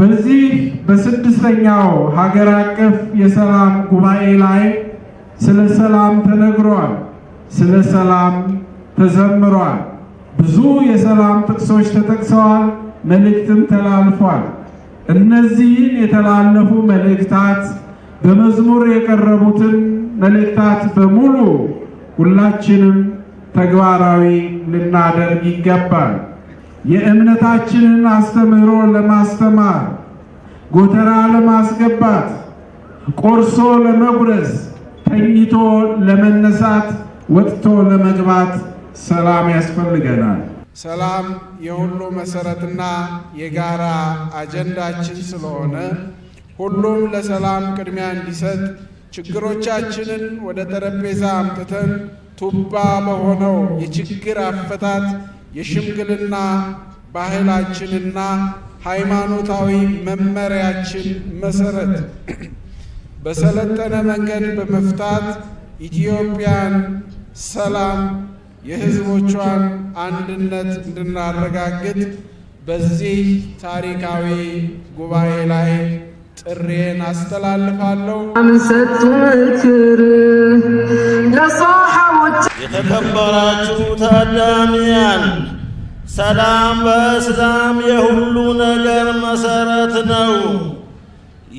በዚህ በስድስተኛው ሀገር አቀፍ የሰላም ጉባኤ ላይ ስለ ሰላም ተነግሯል፣ ስለ ሰላም ተዘምሯል። ብዙ የሰላም ጥቅሶች ተጠቅሰዋል፣ መልእክትም ተላልፏል። እነዚህን የተላለፉ መልእክታት በመዝሙር የቀረቡትን መልእክታት በሙሉ ሁላችንም ተግባራዊ ልናደርግ ይገባል። የእምነታችንን አስተምህሮ ለማስተማር፣ ጎተራ ለማስገባት፣ ቆርሶ ለመጉረስ፣ ተኝቶ ለመነሳት፣ ወጥቶ ለመግባት ሰላም ያስፈልገናል። ሰላም የሁሉ መሰረትና የጋራ አጀንዳችን ስለሆነ ሁሉም ለሰላም ቅድሚያ እንዲሰጥ ችግሮቻችንን ወደ ጠረጴዛ አምጥተን ቱባ በሆነው የችግር አፈታት የሽምግልና ባህላችንና ሃይማኖታዊ መመሪያችን መሰረት በሰለጠነ መንገድ በመፍታት ኢትዮጵያን ሰላም የሕዝቦቿን አንድነት እንድናረጋግጥ በዚህ ታሪካዊ ጉባኤ ላይ ጥሬን አስተላልፋለሁ። የተከበራችሁ ታዳሚያን፣ ሰላም በእስላም የሁሉ ነገር መሰረት ነው።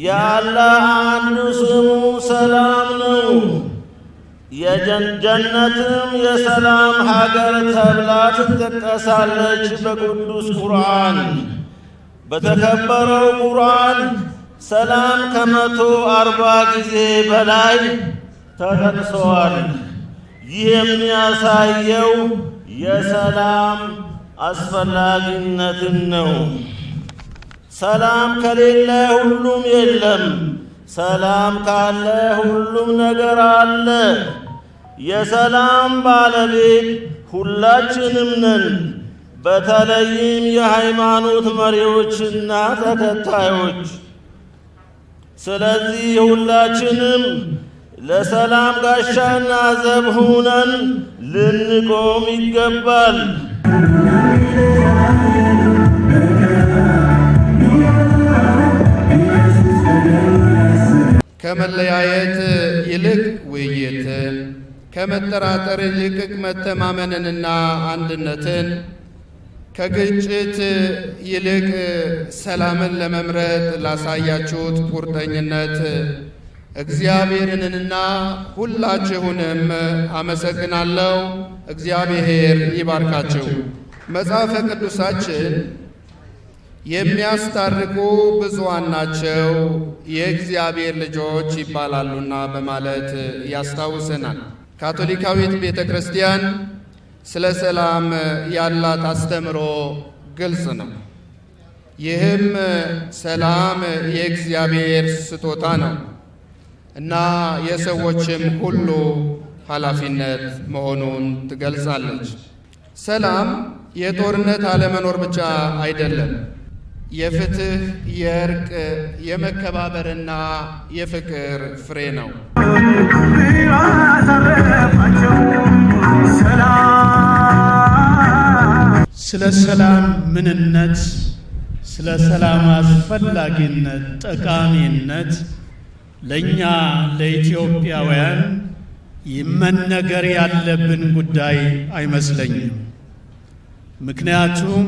የአላህ አንዱ ስሙ ሰላም ነው። የጀነትም የሰላም ሀገር ተብላ ትጠቀሳለች በቅዱስ ቁርአን። በተከበረው ቁርአን ሰላም ከ140 ጊዜ በላይ ተጠቅሰዋል። ይህ የሚያሳየው የሰላም አስፈላጊነትን ነው። ሰላም ከሌለ ሁሉም የለም፣ ሰላም ካለ ሁሉም ነገር አለ። የሰላም ባለቤት ሁላችንም ነን፣ በተለይም የሃይማኖት መሪዎችና ተከታዮች። ስለዚህ ሁላችንም ለሰላም ጋሻና ዘብ ሆነን ልንቆም ይገባል። ከመለያየት ይልቅ ውይይትን፣ ከመጠራጠር ይልቅ መተማመንንና አንድነትን፣ ከግጭት ይልቅ ሰላምን ለመምረጥ ላሳያችሁት ቁርጠኝነት እግዚአብሔርንና ሁላችሁንም አመሰግናለሁ። እግዚአብሔር ይባርካችሁ። መጽሐፈ ቅዱሳችን የሚያስታርቁ ብዙኃን ናቸው የእግዚአብሔር ልጆች ይባላሉና በማለት ያስታውሰናል። ካቶሊካዊት ቤተ ክርስቲያን ስለ ሰላም ያላት አስተምሮ ግልጽ ነው። ይህም ሰላም የእግዚአብሔር ስጦታ ነው እና የሰዎችም ሁሉ ኃላፊነት መሆኑን ትገልጻለች። ሰላም የጦርነት አለመኖር ብቻ አይደለም። የፍትህ፣ የእርቅ፣ የመከባበርና የፍቅር ፍሬ ነው። ስለ ሰላም ምንነት፣ ስለ ሰላም አስፈላጊነት፣ ጠቃሚነት ለእኛ ለኢትዮጵያውያን መነገር ያለብን ጉዳይ አይመስለኝም። ምክንያቱም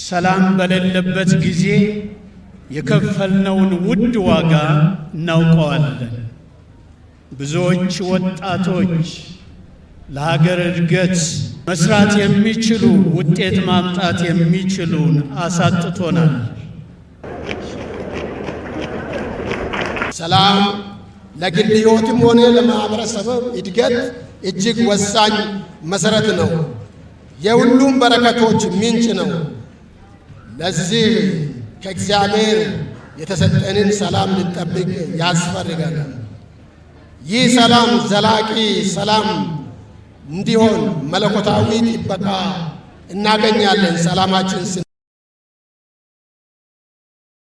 ሰላም በሌለበት ጊዜ የከፈልነውን ውድ ዋጋ እናውቀዋለን። ብዙዎች ወጣቶች ለሀገር እድገት መስራት የሚችሉ ውጤት ማምጣት የሚችሉን አሳጥቶናል። ሰላም ለግል ሕይወትም ሆነ ለማህበረሰብ እድገት እጅግ ወሳኝ መሰረት ነው። የሁሉም በረከቶች ምንጭ ነው። ለዚህ ከእግዚአብሔር የተሰጠንን ሰላም ልንጠብቅ ያስፈልጋል። ይህ ሰላም ዘላቂ ሰላም እንዲሆን መለኮታዊ ጥበቃ እናገኛለን። ሰላማችን